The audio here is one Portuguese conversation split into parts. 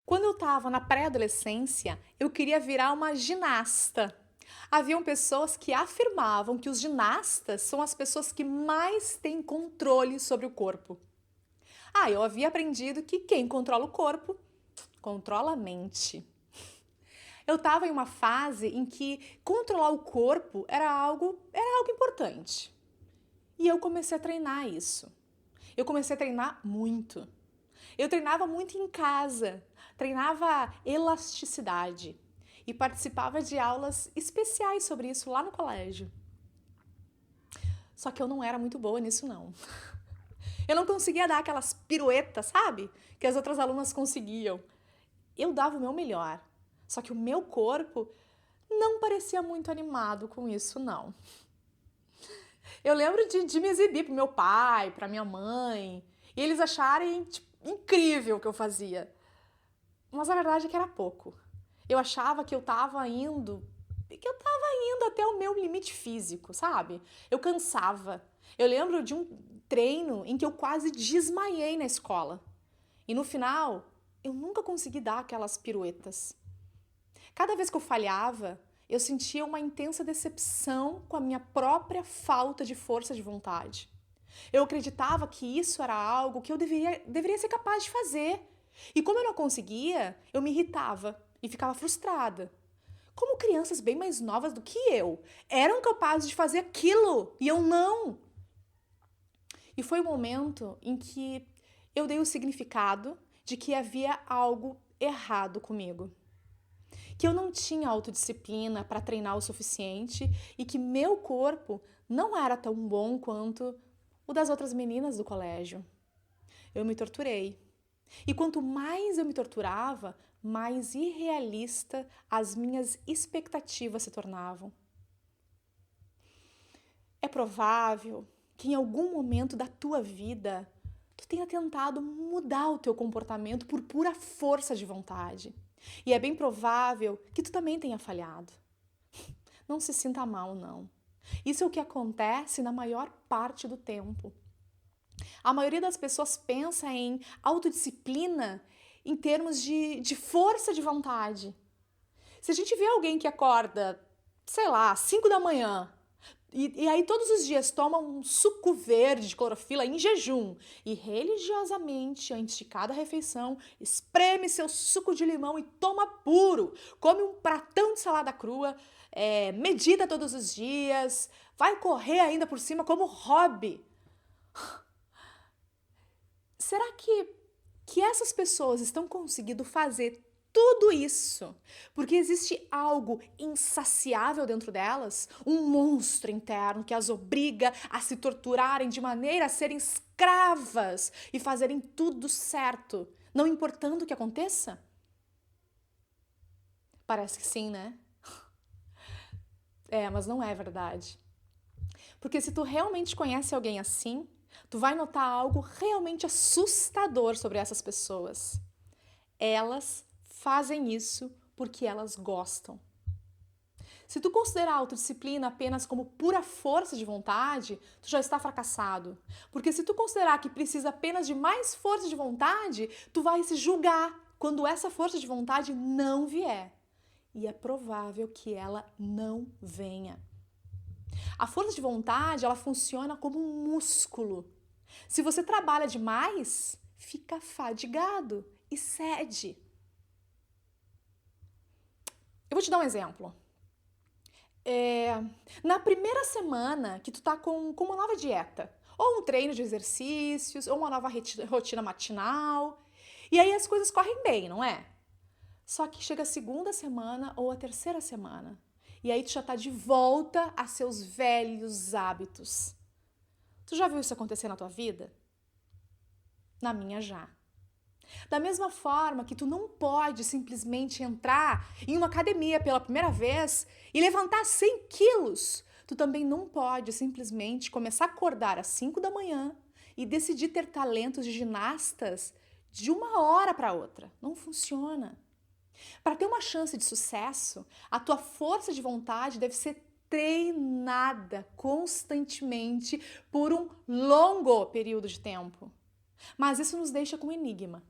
Quando eu estava na pré-adolescência, eu queria virar uma ginasta. Haviam pessoas que afirmavam que os ginastas são as pessoas que mais têm controle sobre o corpo. Eu havia aprendido que quem controla o corpo controla a mente. Eu estava em uma fase em que controlar o corpo era algo importante. E eu comecei a treinar isso. Eu comecei a treinar muito. Eu treinava muito em casa, treinava elasticidade e participava de aulas especiais sobre isso lá no colégio. Só que eu não era muito boa nisso, não. Eu não conseguia dar aquelas piruetas, sabe? Que as outras alunas conseguiam. Eu dava o meu melhor. Só que o meu corpo não parecia muito animado com isso, não. Eu lembro de me exibir pro meu pai, pra minha mãe, e eles acharem incrível o que eu fazia. Mas a verdade é que era pouco. Eu achava que eu tava indo até o meu limite físico, sabe? Eu cansava. Eu lembro de um treino em que eu quase desmaiei na escola. E no final, eu nunca consegui dar aquelas piruetas. Cada vez que eu falhava, eu sentia uma intensa decepção com a minha própria falta de força de vontade. Eu acreditava que isso era algo que eu deveria ser capaz de fazer. E como eu não conseguia, eu me irritava e ficava frustrada. Como crianças bem mais novas do que eu eram capazes de fazer aquilo e eu não. E foi o momento em que eu dei o significado de que havia algo errado comigo. Que eu não tinha autodisciplina para treinar o suficiente e que meu corpo não era tão bom quanto o das outras meninas do colégio. Eu me torturei. E quanto mais eu me torturava, mais irrealista as minhas expectativas se tornavam. É provável que em algum momento da tua vida tu tenha tentado mudar o teu comportamento por pura força de vontade. E é bem provável que tu também tenha falhado. Não se sinta mal, não. Isso é o que acontece na maior parte do tempo. A maioria das pessoas pensa em autodisciplina em termos de força de vontade. Se a gente vê alguém que acorda, sei lá, às 5 da manhã, e aí todos os dias toma um suco verde de clorofila em jejum e religiosamente, antes de cada refeição, espreme seu suco de limão e toma puro, come um pratão de salada crua, medita todos os dias, vai correr ainda por cima como hobby. Será que essas pessoas estão conseguindo fazer tudo isso porque existe algo insaciável dentro delas? Um monstro interno que as obriga a se torturarem de maneira a serem escravas e fazerem tudo certo, não importando o que aconteça? Parece que sim, né? Mas não é verdade. Porque se tu realmente conhece alguém assim, tu vai notar algo realmente assustador sobre essas pessoas. Elas fazem isso porque elas gostam. Se tu considerar a autodisciplina apenas como pura força de vontade, tu já está fracassado. Porque se tu considerar que precisa apenas de mais força de vontade, tu vai se julgar quando essa força de vontade não vier. E é provável que ela não venha. A força de vontade, ela funciona como um músculo. Se você trabalha demais, fica fadigado e cede. Eu vou te dar um exemplo. Na primeira semana que tu tá com uma nova dieta, ou um treino de exercícios, ou uma nova rotina matinal, e aí as coisas correm bem, não é? Só que chega a segunda semana ou a terceira semana, e aí tu já tá de volta a seus velhos hábitos. Tu já viu isso acontecer na tua vida? Na minha já. Da mesma forma que tu não pode simplesmente entrar em uma academia pela primeira vez e levantar 100 quilos, tu também não pode simplesmente começar a acordar às 5 da manhã e decidir ter talentos de ginastas de uma hora para outra. Não funciona. Para ter uma chance de sucesso, a tua força de vontade deve ser treinada constantemente por um longo período de tempo. Mas isso nos deixa com um enigma.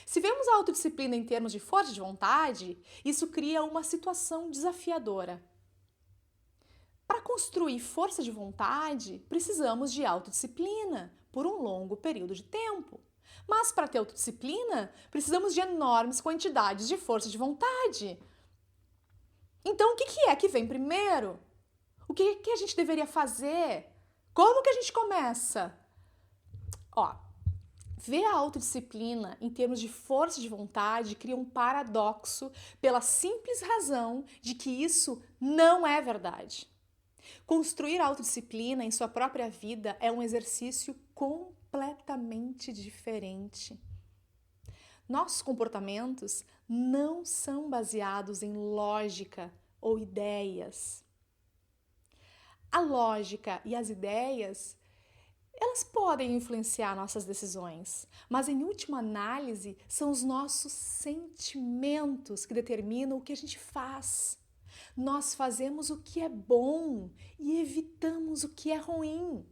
Se vemos a autodisciplina em termos de força de vontade, isso cria uma situação desafiadora. Para construir força de vontade, precisamos de autodisciplina por um longo período de tempo. Mas para ter autodisciplina, precisamos de enormes quantidades de força de vontade. Então, o que é que vem primeiro? O que a gente deveria fazer? Como que a gente começa? Ver a autodisciplina em termos de força de vontade cria um paradoxo pela simples razão de que isso não é verdade. Construir autodisciplina em sua própria vida é um exercício completamente diferente. Nossos comportamentos não são baseados em lógica ou ideias. A lógica e as ideias, elas podem influenciar nossas decisões, mas em última análise são os nossos sentimentos que determinam o que a gente faz. Nós fazemos o que é bom e evitamos o que é ruim.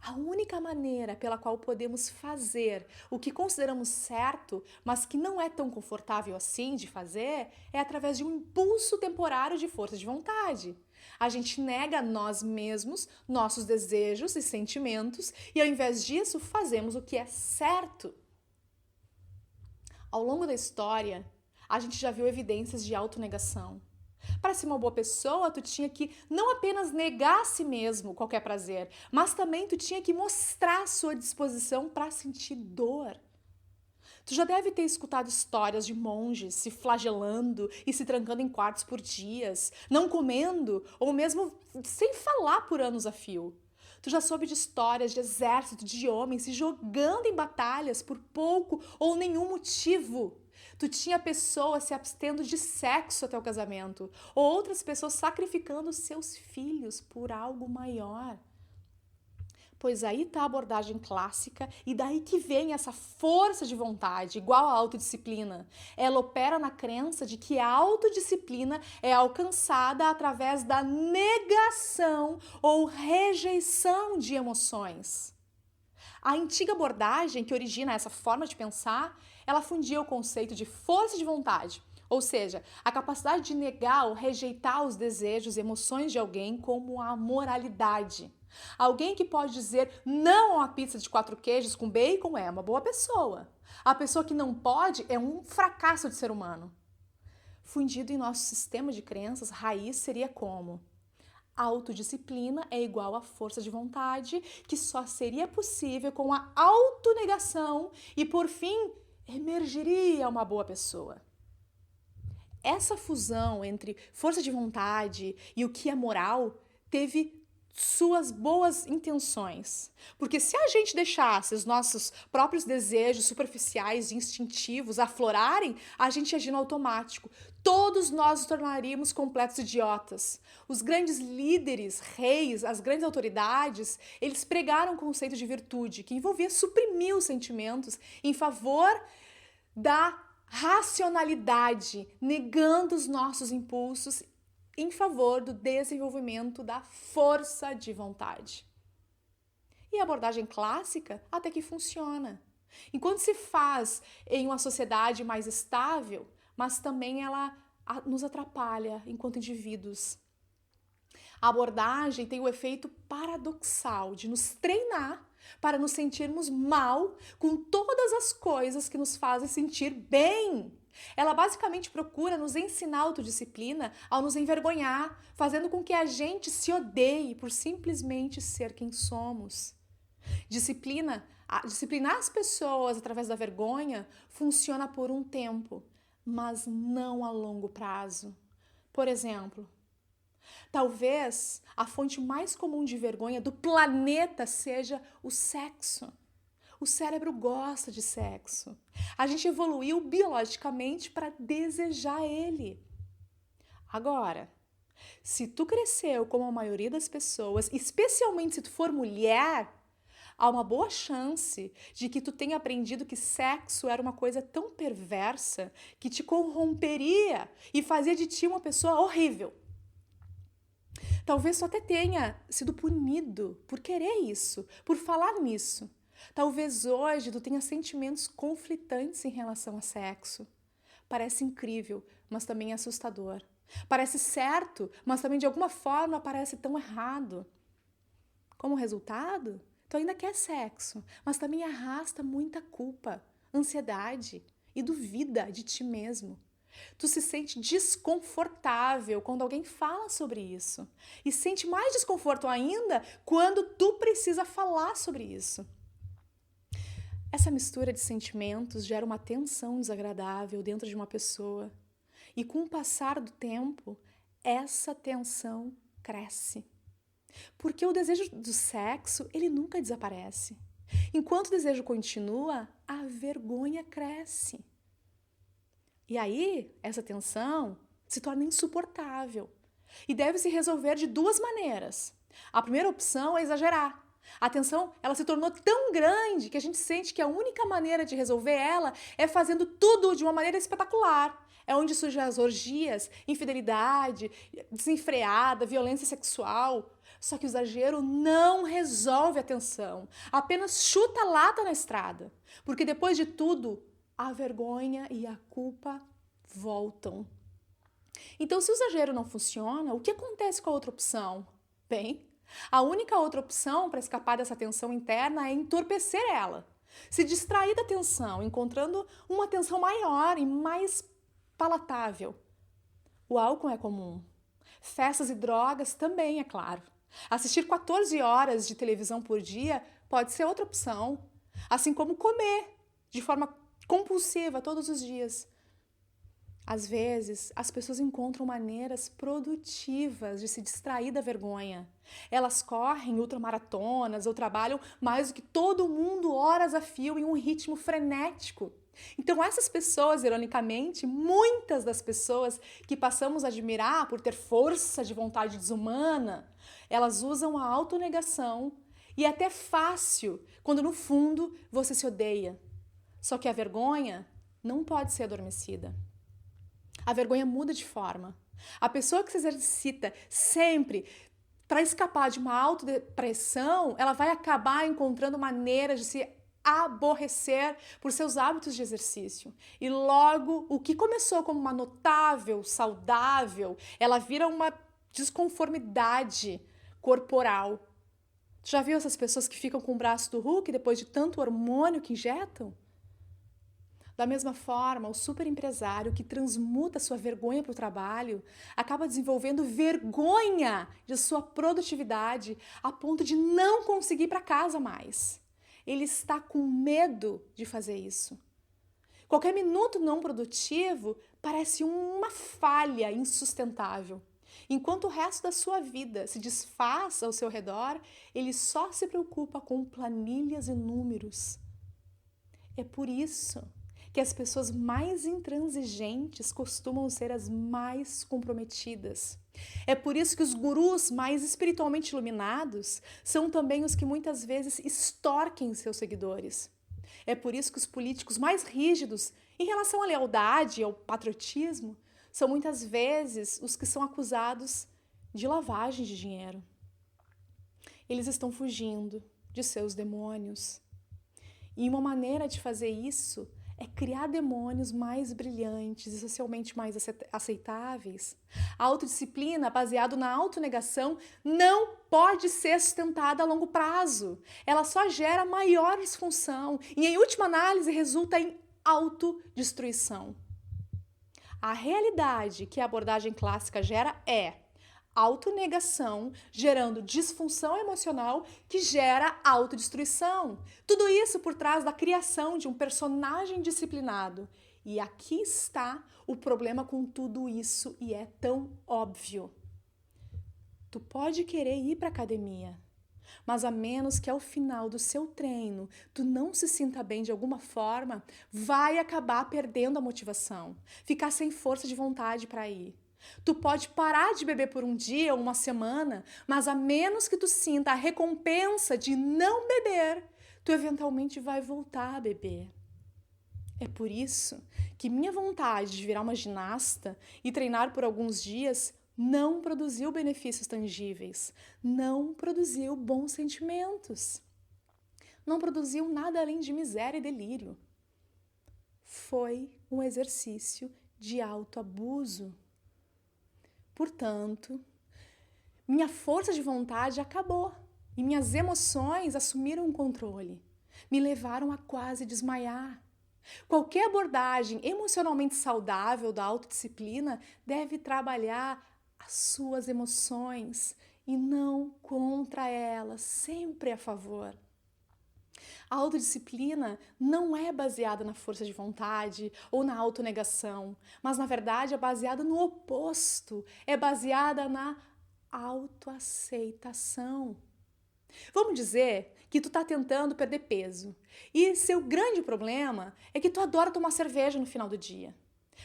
A única maneira pela qual podemos fazer o que consideramos certo, mas que não é tão confortável assim de fazer, é através de um impulso temporário de força de vontade. A gente nega a nós mesmos, nossos desejos e sentimentos, e ao invés disso, fazemos o que é certo. Ao longo da história, a gente já viu evidências de autonegação. Para ser uma boa pessoa, tu tinha que não apenas negar a si mesmo qualquer prazer, mas também tu tinha que mostrar sua disposição para sentir dor. Tu já deve ter escutado histórias de monges se flagelando e se trancando em quartos por dias, não comendo ou mesmo sem falar por anos a fio. Tu já soube de histórias de exército de homens se jogando em batalhas por pouco ou nenhum motivo. Tu tinha pessoas se abstendo de sexo até o casamento, ou outras pessoas sacrificando seus filhos por algo maior. Pois aí está a abordagem clássica e daí que vem essa força de vontade, igual a autodisciplina. Ela opera na crença de que a autodisciplina é alcançada através da negação ou rejeição de emoções. A antiga abordagem que origina essa forma de pensar, ela fundia o conceito de força de vontade, ou seja, a capacidade de negar ou rejeitar os desejos e emoções de alguém como a moralidade. Alguém que pode dizer não a uma pizza de 4 queijos com bacon é uma boa pessoa. A pessoa que não pode é um fracasso de ser humano. Fundido em nosso sistema de crenças, raiz seria como? A autodisciplina é igual à força de vontade, que só seria possível com a autonegação e, por fim, emergiria uma boa pessoa. Essa fusão entre força de vontade e o que é moral teve suas boas intenções. Porque se a gente deixasse os nossos próprios desejos superficiais e instintivos aflorarem, a gente ia agir no automático. Todos nós nos tornaríamos completos idiotas. Os grandes líderes, reis, as grandes autoridades, eles pregaram o conceito de virtude, que envolvia suprimir os sentimentos em favor da racionalidade, negando os nossos impulsos em favor do desenvolvimento da força de vontade. E a abordagem clássica até que funciona. Enquanto se faz em uma sociedade mais estável, mas também ela nos atrapalha enquanto indivíduos. A abordagem tem o efeito paradoxal de nos treinar para nos sentirmos mal com todas as coisas que nos fazem sentir bem. Ela basicamente procura nos ensinar autodisciplina ao nos envergonhar, fazendo com que a gente se odeie por simplesmente ser quem somos. Disciplinar as pessoas através da vergonha funciona por um tempo, mas não a longo prazo. Por exemplo, talvez a fonte mais comum de vergonha do planeta seja o sexo. O cérebro gosta de sexo. A gente evoluiu biologicamente para desejar ele. Agora, se tu cresceu como a maioria das pessoas, especialmente se tu for mulher, há uma boa chance de que tu tenha aprendido que sexo era uma coisa tão perversa que te corromperia e fazia de ti uma pessoa horrível. Talvez tu até tenha sido punido por querer isso, por falar nisso. Talvez hoje tu tenha sentimentos conflitantes em relação ao sexo. Parece incrível, mas também assustador. Parece certo, mas também de alguma forma parece tão errado. Como resultado, tu ainda quer sexo, mas também arrasta muita culpa, ansiedade e duvida de ti mesmo. Tu se sente desconfortável quando alguém fala sobre isso. E sente mais desconforto ainda quando tu precisa falar sobre isso. Essa mistura de sentimentos gera uma tensão desagradável dentro de uma pessoa. E com o passar do tempo, essa tensão cresce. Porque o desejo do sexo, ele nunca desaparece. Enquanto o desejo continua, a vergonha cresce. E aí, essa tensão se torna insuportável e deve se resolver de duas maneiras. A primeira opção é exagerar. A tensão, ela se tornou tão grande que a gente sente que a única maneira de resolver ela é fazendo tudo de uma maneira espetacular. É onde surgem as orgias, infidelidade, desenfreada, violência sexual. Só que o exagero não resolve a tensão, apenas chuta a lata na estrada. Porque depois de tudo, a vergonha e a culpa voltam. Então, se o exagero não funciona, o que acontece com a outra opção? Bem, a única outra opção para escapar dessa tensão interna é entorpecer ela. Se distrair da tensão, encontrando uma tensão maior e mais palatável. O álcool é comum. Festas e drogas também, é claro. Assistir 14 horas de televisão por dia pode ser outra opção. Assim como comer de forma compulsiva todos os dias. Às vezes, as pessoas encontram maneiras produtivas de se distrair da vergonha. Elas correm ultramaratonas ou trabalham mais do que todo mundo horas a fio em um ritmo frenético. Então, essas pessoas, ironicamente, muitas das pessoas que passamos a admirar por ter força de vontade desumana, elas usam a autonegação e é até fácil quando no fundo você se odeia. Só que a vergonha não pode ser adormecida. A vergonha muda de forma. A pessoa que se exercita sempre para escapar de uma autodepressão, ela vai acabar encontrando maneiras de se aborrecer por seus hábitos de exercício. E logo, o que começou como uma notável, saudável, ela vira uma desconformidade corporal. Já viu essas pessoas que ficam com o braço do Hulk depois de tanto hormônio que injetam? Da mesma forma, o superempresário que transmuta sua vergonha para o trabalho acaba desenvolvendo vergonha de sua produtividade a ponto de não conseguir ir para casa mais. Ele está com medo de fazer isso. Qualquer minuto não produtivo parece uma falha insustentável. Enquanto o resto da sua vida se desfaz ao seu redor, ele só se preocupa com planilhas e números. É por isso que as pessoas mais intransigentes costumam ser as mais comprometidas. É por isso que os gurus mais espiritualmente iluminados são também os que muitas vezes extorquem seus seguidores. É por isso que os políticos mais rígidos em relação à lealdade e ao patriotismo são muitas vezes os que são acusados de lavagem de dinheiro. Eles estão fugindo de seus demônios. E uma maneira de fazer isso é criar demônios mais brilhantes e socialmente mais aceitáveis. A autodisciplina, baseada na autonegação, não pode ser sustentada a longo prazo. Ela só gera maior disfunção e, em última análise, resulta em autodestruição. A realidade que a abordagem clássica gera é autonegação, gerando disfunção emocional que gera autodestruição. Tudo isso por trás da criação de um personagem disciplinado. E aqui está o problema com tudo isso e é tão óbvio. Tu pode querer ir para a academia, mas a menos que ao final do seu treino tu não se sinta bem de alguma forma, vai acabar perdendo a motivação, ficar sem força de vontade para ir. Tu pode parar de beber por um dia ou uma semana, mas a menos que tu sinta a recompensa de não beber, tu eventualmente vai voltar a beber. É por isso que minha vontade de virar uma ginasta e treinar por alguns dias não produziu benefícios tangíveis, não produziu bons sentimentos. não produziu nada além de miséria e delírio. Foi um exercício de autoabuso. Portanto, minha força de vontade acabou e minhas emoções assumiram o controle. Me levaram a quase desmaiar. Qualquer abordagem emocionalmente saudável da autodisciplina deve trabalhar as suas emoções e não contra elas, sempre a favor. A autodisciplina não é baseada na força de vontade ou na autonegação, mas na verdade é baseada no oposto, é baseada na autoaceitação. Vamos dizer que tu tá tentando perder peso e seu grande problema é que tu adora tomar cerveja no final do dia.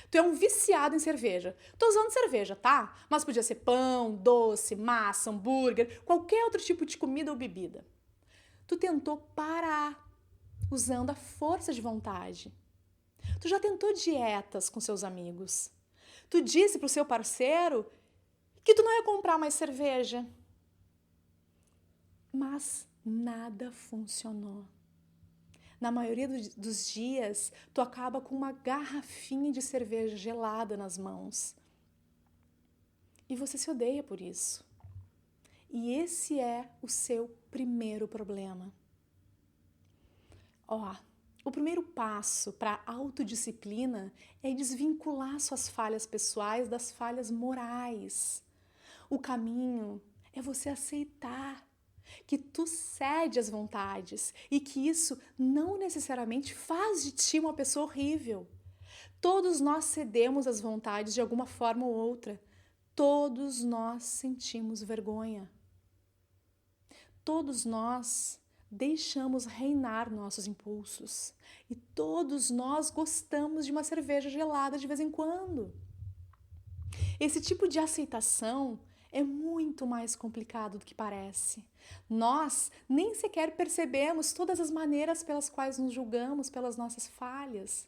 Tu é um viciado em cerveja. Tô usando cerveja, tá? Mas podia ser pão, doce, massa, hambúrguer, qualquer outro tipo de comida ou bebida. Tu tentou parar usando a força de vontade. Tu já tentou dietas com seus amigos. Tu disse pro seu parceiro que tu não ia comprar mais cerveja. Mas nada funcionou. Na maioria dos dias, tu acaba com uma garrafinha de cerveja gelada nas mãos. E você se odeia por isso. E esse é o seu primeiro problema. O primeiro passo para a autodisciplina é desvincular suas falhas pessoais das falhas morais. O caminho é você aceitar que tu cede às vontades e que isso não necessariamente faz de ti uma pessoa horrível. Todos nós cedemos às vontades de alguma forma ou outra. Todos nós sentimos vergonha. Todos nós deixamos reinar nossos impulsos. E todos nós gostamos de uma cerveja gelada de vez em quando. Esse tipo de aceitação é muito mais complicado do que parece. Nós nem sequer percebemos todas as maneiras pelas quais nos julgamos pelas nossas falhas.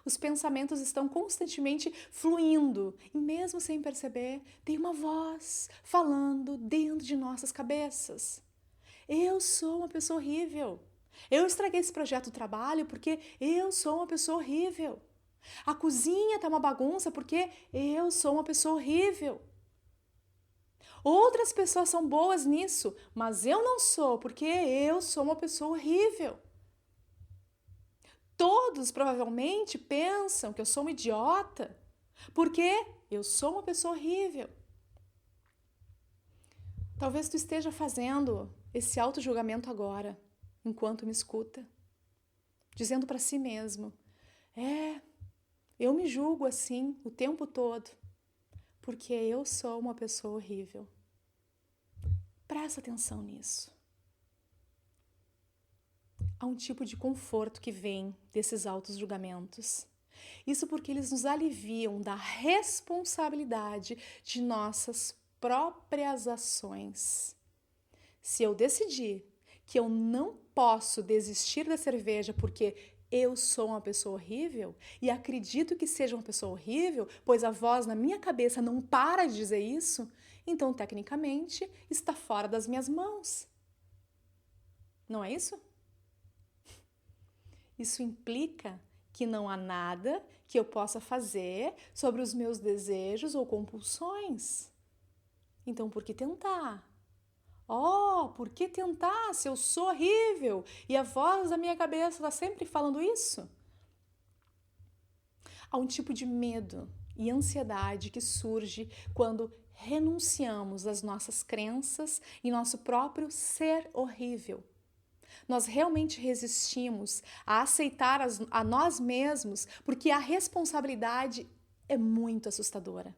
Os pensamentos estão constantemente fluindo e, mesmo sem perceber, tem uma voz falando dentro de nossas cabeças. Eu sou uma pessoa horrível. Eu estraguei esse projeto do trabalho porque eu sou uma pessoa horrível. A cozinha tá uma bagunça porque eu sou uma pessoa horrível. Outras pessoas são boas nisso, mas eu não sou porque eu sou uma pessoa horrível. Todos provavelmente pensam que eu sou uma idiota porque eu sou uma pessoa horrível. Talvez tu esteja fazendo esse auto-julgamento agora, enquanto me escuta, dizendo para si mesmo: eu me julgo assim o tempo todo, porque eu sou uma pessoa horrível. Presta atenção nisso. Há um tipo de conforto que vem desses auto-julgamentos. Isso porque eles nos aliviam da responsabilidade de nossas próprias ações. Se eu decidir que eu não posso desistir da cerveja porque eu sou uma pessoa horrível e acredito que seja uma pessoa horrível, pois a voz na minha cabeça não para de dizer isso, então, tecnicamente, está fora das minhas mãos. Não é isso? Isso implica que não há nada que eu possa fazer sobre os meus desejos ou compulsões. Então, por que tentar? Por que tentar se eu sou horrível e a voz da minha cabeça está sempre falando isso? Há um tipo de medo e ansiedade que surge quando renunciamos às nossas crenças e nosso próprio ser horrível. Nós realmente resistimos a aceitar a nós mesmos porque a responsabilidade é muito assustadora.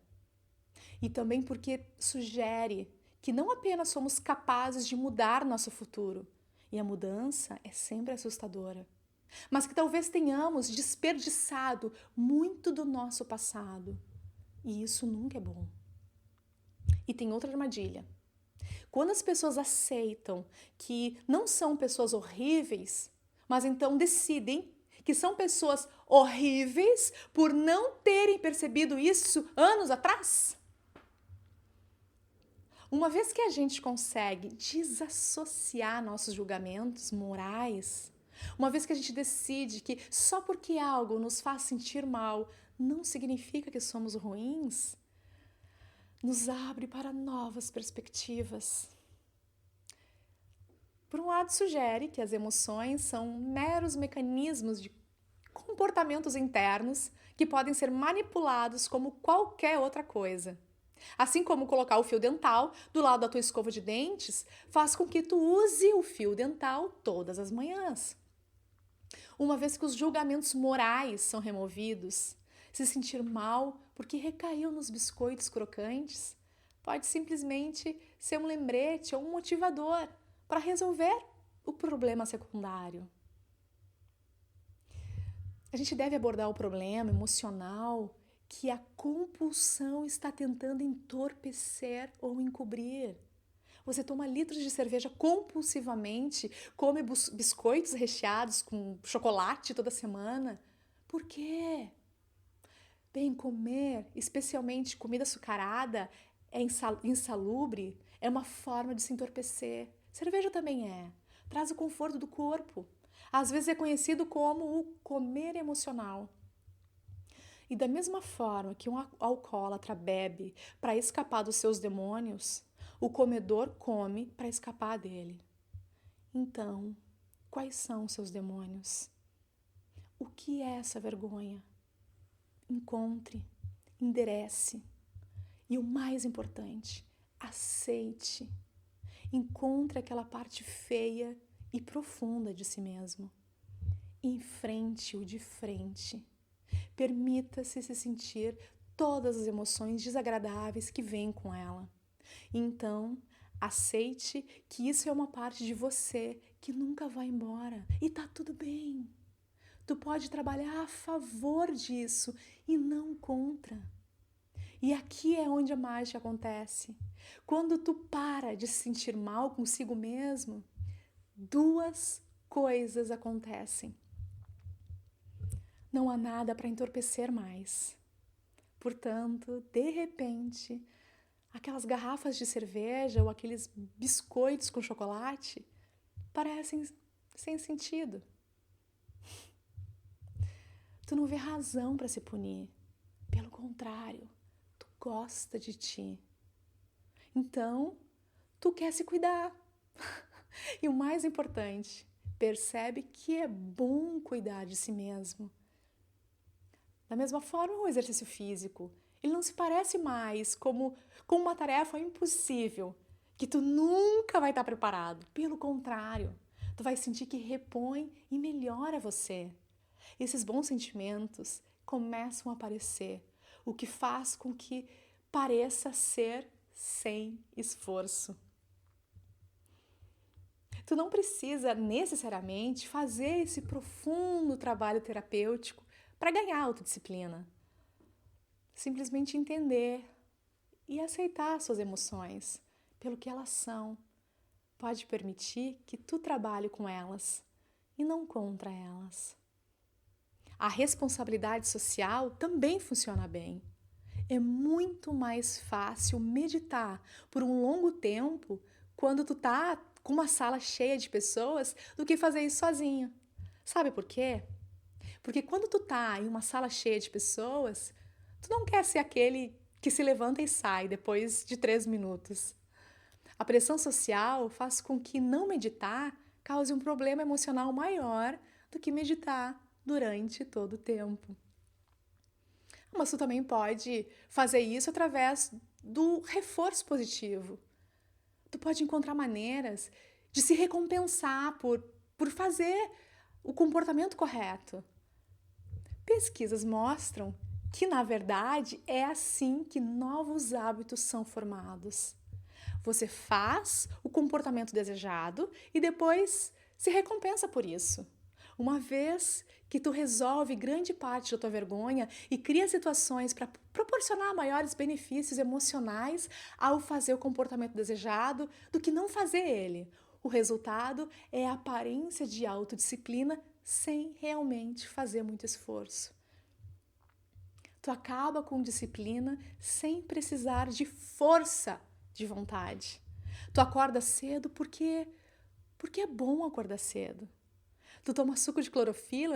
E também porque sugere que não apenas somos capazes de mudar nosso futuro, e a mudança é sempre assustadora, mas que talvez tenhamos desperdiçado muito do nosso passado. E isso nunca é bom. E tem outra armadilha. Quando as pessoas aceitam que não são pessoas horríveis, mas então decidem que são pessoas horríveis por não terem percebido isso anos atrás, Uma vez que a gente consegue desassociar nossos julgamentos morais, uma vez que a gente decide que só porque algo nos faz sentir mal não significa que somos ruins, nos abre para novas perspectivas. Por um lado, sugere que as emoções são meros mecanismos de comportamentos internos que podem ser manipulados como qualquer outra coisa. Assim como colocar o fio dental do lado da tua escova de dentes faz com que tu use o fio dental todas as manhãs. Uma vez que os julgamentos morais são removidos, se sentir mal porque recaiu nos biscoitos crocantes pode simplesmente ser um lembrete ou um motivador para resolver o problema secundário. A gente deve abordar o problema emocional que a compulsão está tentando entorpecer ou encobrir. Você toma litros de cerveja compulsivamente, come biscoitos recheados com chocolate toda semana. Por quê? Bem, comer, especialmente comida açucarada, é insalubre, é uma forma de se entorpecer. Cerveja também é. Traz o conforto do corpo. Às vezes é conhecido como o comer emocional. E da mesma forma que um alcoólatra bebe para escapar dos seus demônios, o comedor come para escapar dele. Então, quais são os seus demônios? O que é essa vergonha? Encontre, enderece. E o mais importante, aceite. Encontre aquela parte feia e profunda de si mesmo. Enfrente-o de frente. Permita-se se sentir todas as emoções desagradáveis que vêm com ela. Então, aceite que isso é uma parte de você que nunca vai embora. E tá tudo bem. Tu pode trabalhar a favor disso e não contra. E aqui é onde a mágica acontece. Quando tu para de se sentir mal consigo mesmo, duas coisas acontecem. Não há nada para entorpecer mais. Portanto, de repente, aquelas garrafas de cerveja ou aqueles biscoitos com chocolate parecem sem sentido. Tu não vê razão para se punir. Pelo contrário, tu gosta de ti. Então, tu quer se cuidar. E o mais importante, percebe que é bom cuidar de si mesmo. Da mesma forma, o exercício físico, ele não se parece mais com uma tarefa impossível, que tu nunca vai estar preparado. Pelo contrário, tu vai sentir que repõe e melhora você. Esses bons sentimentos começam a aparecer, o que faz com que pareça ser sem esforço. Tu não precisa necessariamente fazer esse profundo trabalho terapêutico para ganhar autodisciplina. Simplesmente entender e aceitar suas emoções pelo que elas são pode permitir que tu trabalhe com elas e não contra elas. A responsabilidade social também funciona bem. É muito mais fácil meditar por um longo tempo quando tu tá com uma sala cheia de pessoas do que fazer isso sozinho. Sabe por quê? Porque quando tu tá em uma sala cheia de pessoas, tu não quer ser aquele que se levanta e sai depois de 3 minutos. A pressão social faz com que não meditar cause um problema emocional maior do que meditar durante todo o tempo. Mas tu também pode fazer isso através do reforço positivo. Tu pode encontrar maneiras de se recompensar por fazer o comportamento correto. Pesquisas mostram que, na verdade, é assim que novos hábitos são formados. Você faz o comportamento desejado e depois se recompensa por isso. Uma vez que tu resolve grande parte da tua vergonha e cria situações para proporcionar maiores benefícios emocionais ao fazer o comportamento desejado do que não fazer ele. O resultado é a aparência de autodisciplina sem realmente fazer muito esforço. Tu acaba com disciplina sem precisar de força de vontade. Tu acorda cedo porque é bom acordar cedo. Tu toma suco de clorofila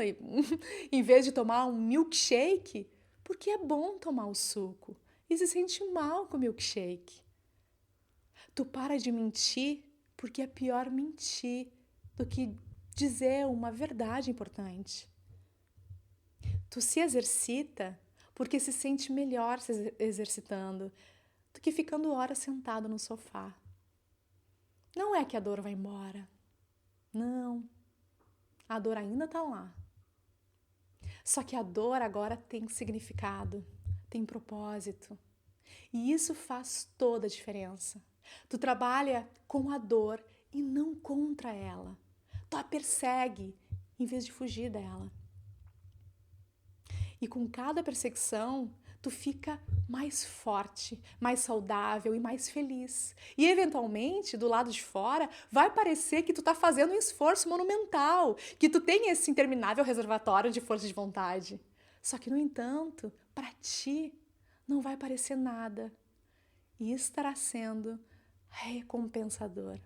em vez de tomar um milkshake porque é bom tomar o suco e se sente mal com o milkshake. Tu para de mentir porque é pior mentir do que dizer uma verdade importante. Tu se exercita porque se sente melhor se exercitando do que ficando horas sentado no sofá. Não é que a dor vai embora. Não. A dor ainda está lá. Só que a dor agora tem significado, tem propósito. E isso faz toda a diferença. Tu trabalha com a dor e não contra ela. Tu a persegue em vez de fugir dela. E com cada perseguição, tu fica mais forte, mais saudável e mais feliz. E eventualmente, do lado de fora, vai parecer que tu tá fazendo um esforço monumental, que tu tem esse interminável reservatório de força de vontade. Só que, no entanto, para ti, não vai parecer nada. E estará sendo recompensador.